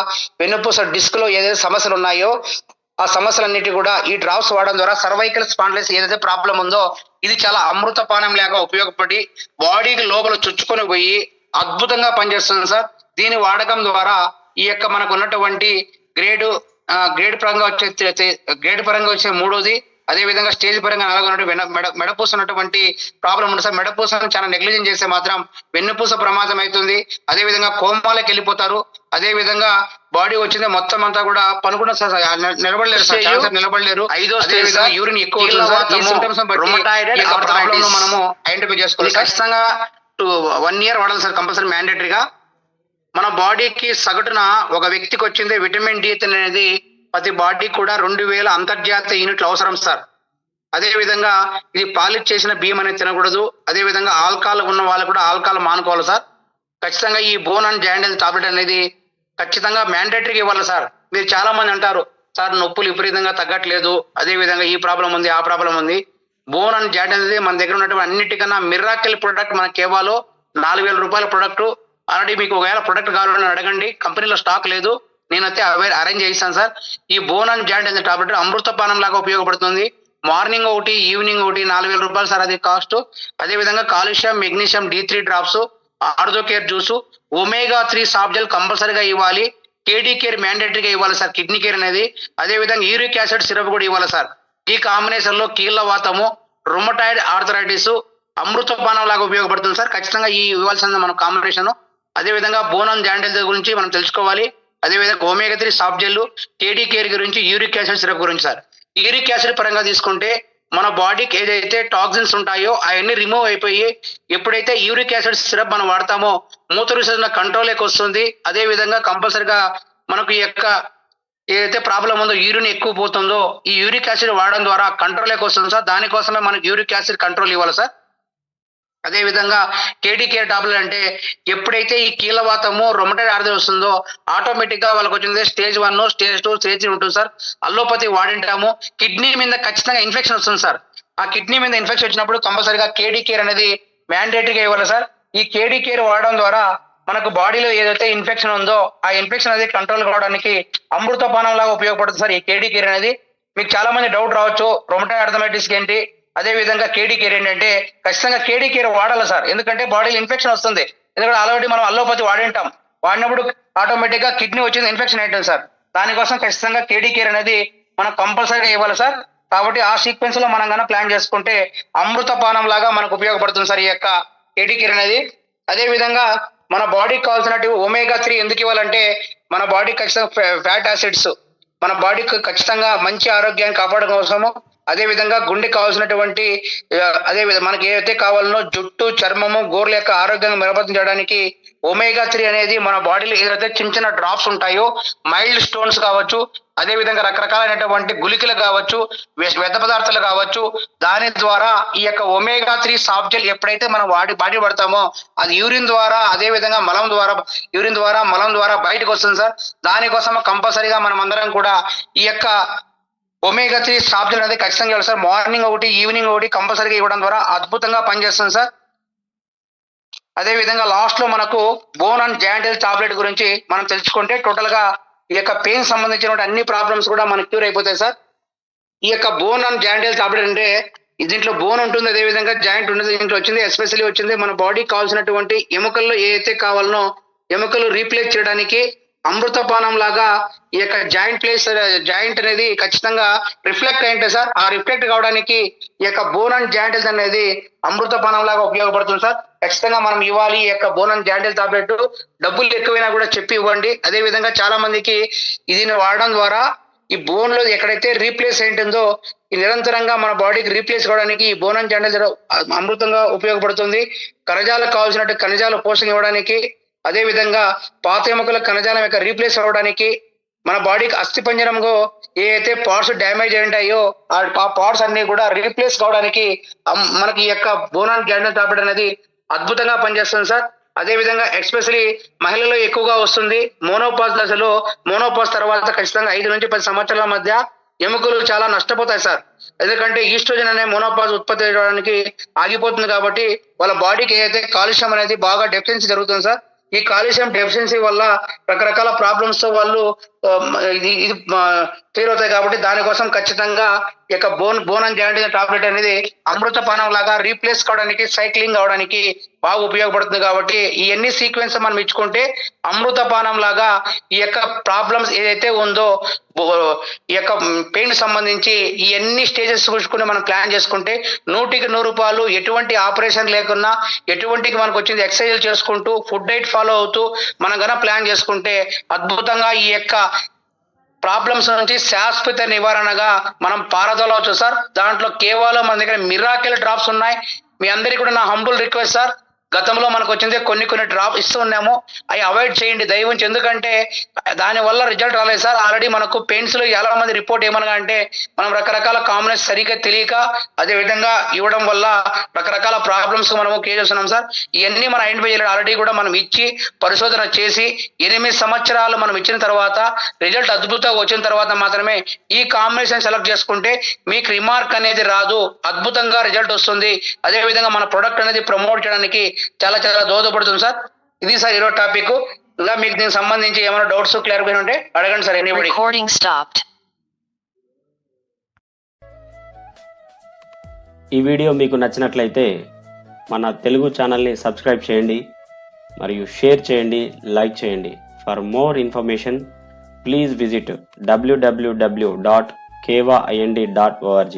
వెన్నుపూస డిస్క్ లో ఏదైతే సమస్యలు ఉన్నాయో ఆ సమస్యలన్నిటి కూడా ఈ డ్రాప్స్ వాడడం ద్వారా సర్వైకల్ స్పాండిలైటిస్ ఏదైతే ప్రాబ్లం ఉందో ఇది చాలా అమృత పానం లాగా ఉపయోగపడి బాడీకి లోపల చొచ్చుకొని పోయి అద్భుతంగా పనిచేస్తుంది సార్. దీని వాడకం ద్వారా ఈ యొక్క మనకు ఉన్నటువంటి గ్రేడ్ పరంగా వచ్చే మూడోది, అదే విధంగా స్టేజ్ పరంగా 4 మెడపూస ఉన్నటువంటి ప్రాబ్లం ఉంది సార్. మెడపూసను చాలా నెగ్లిజెన్స్ చేస్తే మాత్రం వెన్నుపూస ప్రమాదం అవుతుంది. అదే విధంగా కోమాలకి వెళ్ళిపోతారు. అదే విధంగా బాడీ వచ్చింది మొత్తం అంతా కూడా పనుకున్న నిలబడలేరు సార్, నిలబడలేరు. యూరిన్ ఎక్కువ మనము ఐడెంటిఫై చేసుకోవాలి. ఖచ్చితంగా 1 year వాడాలి సార్ కంపల్సరీ మ్యాండేటరీగా. మన బాడీకి సగటున ఒక వ్యక్తికి వచ్చింది విటమిన్ డి అనేది ప్రతి బాడీ కూడా 2000 అంతర్జాతీయ యూనిట్లు అవసరం సార్. అదే విధంగా ఇది పాలిష్ చేసిన బియ్యం అనేది తినకూడదు. అదే విధంగా ఆల్కహాల్ ఉన్న వాళ్ళు కూడా ఆల్కహాల్ మానుకోవాలి సార్. ఖచ్చితంగా ఈ బోన్ అండ్ జాయింట్ టాబ్లెట్ అనేది ఖచ్చితంగా మ్యాండేటరీగా ఇవ్వాలి సార్. మీరు చాలా మంది అంటారు సార్ నొప్పులు విపరీతంగా తగ్గట్లేదు, అదే విధంగా ఈ ప్రాబ్లం ఉంది ఆ ప్రాబ్లం ఉంది. బోన్ అండ్ జాయింట్ అనేది మన దగ్గర ఉన్నటువంటి అన్నిటికన్నా మిరాకిల్ ప్రొడక్ట్. మన కేవలం 4000 రూపాయల ప్రొడక్ట్. ఆల్రెడీ మీకు ఒకవేళ ప్రొడక్ట్ కావాలని అడగండి, కంపెనీలో స్టాక్ లేదు, నేనైతే అరేంజ్ చేయిస్తాను సార్. ఈ బోన్ అండ్ జాయింట్ అనే టాబ్లెట్ అమృతపానం లాగా ఉపయోగపడుతుంది. మార్నింగ్ ఒకటి ఈవినింగ్ ఒకటి 4000 రూపాయలు సార్ అది కాస్ట్. అదే విధంగా calcium magnesium D3 drops, ortho care juice, omega-3 soft gel కంపల్సరీగా ఇవ్వాలి. కేడీ కేర్ మ్యాండేటరీగా ఇవ్వాలి సార్, కిడ్నీ కేర్ అనేది. అదే విధంగా యూరిక్ యాసిడ్ సిరప్ కూడా ఇవ్వాలి సార్. ఈ కాంబినేషన్ లో కీళ్ళ వాతము, రుమటాయిడ్ ఆర్థరైటిస్ అమృతపానం లాగా ఉపయోగపడుతుంది సార్. ఖచ్చితంగా ఈ ఇవ్వాల్సిన మన కాంబినేషన్. అదే విధంగా బోన్ అండ్ జాయింట్ గురించి మనం తెలుసుకోవాలి. అదే విధంగా omega-3 సాఫ్ట్ జెల్, కేడీ కేర్ గురించి, యూరిక్ యాసిడ్ సిరప్ గురించి సార్. యూరిక్ యాసిడ్ పరంగా తీసుకుంటే మన బాడీకి ఏదైతే టాక్సిన్స్ ఉంటాయో అవన్నీ రిమూవ్ అయిపోయి ఎప్పుడైతే యూరిక్ యాసిడ్ సిరప్ మనం వాడతామో మూత్ర విసర్జన కంట్రోల్కి వస్తుంది. అదే విధంగా కంపల్సరిగా మనకు ఈ యొక్క ఏదైతే ప్రాబ్లం ఉందో యూరిన్ ఎక్కువ పోతుందో ఈ యూరిక్ యాసిడ్ వాడడం ద్వారా కంట్రోల్కి వస్తుంది సార్. దానికోసమే మనకి యూరిక్ యాసిడ్ కంట్రోల్ ఇవ్వాలి సార్. అదే విధంగా కేడీ కేర్ టాబ్లెట్ అంటే ఎప్పుడైతే ఈ కీళ్ళవాతము రొమటైడ్ ఆర్థరైటిస్ వస్తుందో ఆటోమేటిక్ గా వాళ్ళకి వచ్చింది స్టేజ్ 1, స్టేజ్ 2, స్టేజ్ 3 ఉంటుంది సార్. అల్లోపతి వాడింటాము. కిడ్నీ మీద ఖచ్చితంగా ఇన్ఫెక్షన్ వస్తుంది సార్. ఆ కిడ్నీ మీద ఇన్ఫెక్షన్ వచ్చినప్పుడు కంపల్సరీగా కేడీ కేర్ అనేది మ్యాండేటరీగా ఇవ్వాలి సార్. ఈ కేడీ కేర్ వాడడం ద్వారా మనకు బాడీలో ఏదైతే ఇన్ఫెక్షన్ ఉందో ఆ ఇన్ఫెక్షన్ అనేది కంట్రోల్ కావడానికి అమృతపానం లాగా ఉపయోగపడుతుంది సార్ ఈ కేడీ కేర్ అనేది. మీకు చాలా మంది డౌట్ రావచ్చు రొమటైడ్ ఆర్థరైటిస్ ఏంటి, అదే విధంగా కేడీ కేర్ ఏంటంటే ఖచ్చితంగా కేడీ కేర్ వాడాలి సార్. ఎందుకంటే బాడీలో ఇన్ఫెక్షన్ వస్తుంది. ఎందుకంటే ఆల్రెడీ మనం అల్లోపతి వాడింటాం, వాడినప్పుడు ఆటోమేటిక్ గా కిడ్నీ వచ్చింది ఇన్ఫెక్షన్ అవుతుంది సార్. దానికోసం ఖచ్చితంగా కేడీ కేర్ అనేది మనం కంపల్సరీగా ఇవ్వాలి సార్. కాబట్టి ఆ సీక్వెన్స్ లో మనం కన్నా ప్లాన్ చేసుకుంటే అమృతపానం లాగా మనకు ఉపయోగపడుతుంది సార్ ఈ యొక్క కేడీ కేర్ అనేది. అదే విధంగా మన బాడీకి కావాల్సినట్టు omega-3 ఎందుకు ఇవ్వాలంటే మన బాడీ ఖచ్చితంగా ఫ్యాట్ యాసిడ్స్ మన బాడీకి ఖచ్చితంగా మంచి ఆరోగ్యాన్ని కాపాడడం కోసము, అదే విధంగా గుండె కావాల్సినటువంటి అదే విధంగా మనకి ఏదైతే కావాలనో జుట్టు, చర్మము, గోర్ల యొక్క ఆరోగ్యంగా మెరుగుపరచడం చేయడానికి ఒమేగా 3 అనేది మన బాడీలో ఏదైతే చిన్న చిన్న డ్రాప్స్ ఉంటాయో, మైల్డ్ స్టోన్స్ కావచ్చు, అదే విధంగా రకరకాలైనటువంటి గుళికలు కావచ్చు, వ్యర్థ పదార్థాలు కావచ్చు, దాని ద్వారా ఈ యొక్క ఒమేగా 3 సాఫ్ట్ జెల్ ఎప్పుడైతే మనం బాడీ పడతామో అది యూరిన్ ద్వారా, అదే విధంగా మలం ద్వారా బయటకు వస్తుంది సార్. దానికోసం కంపల్సరీగా మనం అందరం కూడా ఈ యొక్క ఒమేగా 3 సాఫ్ట్ జెల్ అనేది ఖచ్చితంగా ఇవ్వాలి సార్. మార్నింగ్ ఒకటి, ఈవినింగ్ ఒకటి కంపల్సరీగా ఇవ్వడం ద్వారా అద్భుతంగా పనిచేస్తుంది సార్. అదే విధంగా లాస్ట్ లో మనకు bone and joint health tablet గురించి మనం తెలుసుకుంటే టోటల్ గా ఈ యొక్క పెయిన్ సంబంధించిన అన్ని ప్రాబ్లమ్స్ కూడా మనకు క్యూర్ అయిపోతాయి సార్. ఈ యొక్క bone and joint health tablet అంటే దీంట్లో బోన్ ఉంటుంది, అదే విధంగా జాయింట్ ఉంటుంది. దీంట్లో వచ్చింది ఎస్పెషల్లీ వచ్చింది మన బాడీకి కావాల్సినటువంటి ఎముకల్లో ఏదైతే కావాలనో ఎముకలు రీప్లేస్ చేయడానికి అమృతపానం లాగా ఈ యొక్క జాయింట్ అనేది ఖచ్చితంగా రిఫ్లెక్ట్ అయింటే సార్. ఆ రిఫ్లెక్ట్ కావడానికి ఈ యొక్క బోన్ అండ్ జాయింట్ హెల్త్ అనేది అమృతపానం లాగా ఉపయోగపడుతుంది సార్. ఖచ్చితంగా మనం ఇవ్వాలి ఈ యొక్క bone and joint health tablet. డబ్బులు ఎక్కువైనా కూడా చెప్పి ఇవ్వండి. అదే విధంగా చాలా మందికి ఇది వాడడం ద్వారా ఈ బోన్ లో ఎక్కడైతే రీప్లేస్ అయింటుందో ఈ నిరంతరంగా మన బాడీకి రీప్లేస్ కావడానికి ఈ బోన్ అండ్ జాయింట్ హెల్త్ అమృతంగా ఉపయోగపడుతుంది. కణజాలకు కావాల్సినట్టు కణజాల పోషణ ఇవ్వడానికి, అదే విధంగా పాత ఎముకల కణజాలం యొక్క రీప్లేస్ అవ్వడానికి, మన బాడీకి అస్థిపంజరంలో ఏ అయితే పార్ట్స్ డ్యామేజ్ అయి ఉంటాయో ఆ పార్ట్స్ అన్ని కూడా రీప్లేస్ కావడానికి మనకి ఈ యొక్క bone and joint health tablet అనేది అద్భుతంగా పనిచేస్తుంది సార్. అదే విధంగా ఎస్పెషలీ మహిళల్లో ఎక్కువగా వస్తుంది. మోనోపాజ్ దశలో, మోనోపాజ్ తర్వాత ఖచ్చితంగా 5 నుంచి 10 సంవత్సరాల మధ్య ఎముకలు చాలా నష్టపోతాయి సార్. ఎందుకంటే ఈస్ట్రోజన్ అనే మోనోపాజ్ ఉత్పత్తి చేయడానికి ఆగిపోతుంది కాబట్టి వాళ్ళ బాడీకి ఏదైతే కాల్షియం అనేది బాగా డెఫిషియన్సీ జరుగుతుంది సార్. ఈ కాల్షియం డెఫిషియన్సీ వల్ల రకరకాల ప్రాబ్లమ్స్ తో వాళ్ళు ఇది క్లియర్ అవుతాయి కాబట్టి దానికోసం ఖచ్చితంగా ఈ యొక్క బోన్ అండ్ జాయింట్ టాబ్లెట్ అనేది అమృతపానం లాగా రీప్లేస్ కావడానికి, సైక్లింగ్ అవడానికి బాగా ఉపయోగపడుతుంది. కాబట్టి ఈ ఎన్ని సీక్వెన్స్ మనం ఇచ్చుకుంటే అమృతపానం లాగా ఈ యొక్క ప్రాబ్లమ్స్ ఏదైతే ఉందో ఈ యొక్క పెయిన్ సంబంధించి ఈ ఎన్ని స్టేజెస్ చూసుకుని మనం ప్లాన్ చేసుకుంటే 100కి 100 రూపాయలు, ఎటువంటి ఆపరేషన్ లేకున్నా, ఎటువంటి మనకు వచ్చింది ఎక్సర్సైజ్ చేసుకుంటూ, ఫుడ్ డైట్ ఫాలో అవుతూ మనం గన ప్లాన్ చేసుకుంటే అద్భుతంగా ఈ యొక్క ప్రాబ్లమ్స్ నుంచి శాశ్వత నివారణగా మనం పారదోలవచ్చు సార్. దాంట్లో కేవలం మన దగ్గర మిరాకిల్ డ్రాప్స్ ఉన్నాయి. మీ అందరికీ కూడా నా హంబుల్ రిక్వెస్ట్ సార్, గతంలో మనకు వచ్చింది కొన్ని డ్రాప్ ఇస్తూ ఉన్నాము, అవి అవాయిడ్ చేయండి దయవుంచి. ఎందుకంటే దాని వల్ల రిజల్ట్ రాలేదు సార్. ఆల్రెడీ మనకు పెయిన్స్ లో చాలా మంది రిపోర్ట్ ఏమనగా అంటే మనం రకరకాల కాంబినేషన్ సరిగ్గా తెలియక అదే విధంగా ఇవ్వడం వల్ల రకరకాల ప్రాబ్లమ్స్ మనము క్రియేట్ చేస్తున్నాం సార్. ఇవన్నీ మనం ఐడెంటిఫై చేయాలి. ఆల్రెడీ కూడా మనం ఇచ్చి పరిశోధన చేసి 8 సంవత్సరాలు మనం ఇచ్చిన తర్వాత రిజల్ట్ అద్భుతంగా వచ్చిన తర్వాత మాత్రమే ఈ కాంబినేషన్ సెలెక్ట్ చేసుకుంటే మీకు రిమార్క్ అనేది రాదు, అద్భుతంగా రిజల్ట్ వస్తుంది. అదే విధంగా మన ప్రొడక్ట్ అనేది ప్రమోట్ చేయడానికి చాలా చాలా దోహదపడుతుంది సార్. ఇది సార్ ఈరోజు టాపిక్. ఇలా మీకు దీనికి సంబంధించి ఏమైనా డౌట్స్ క్లారిఫికేషన్ ఉంటే అడగండి సార్. ఎనీబడి. ఈ వీడియో మీకు నచ్చినట్లయితే మన తెలుగు ఛానల్ని సబ్స్క్రైబ్ చేయండి మరియు షేర్ చేయండి, లైక్ చేయండి. For more information please visit www.kevaind.org.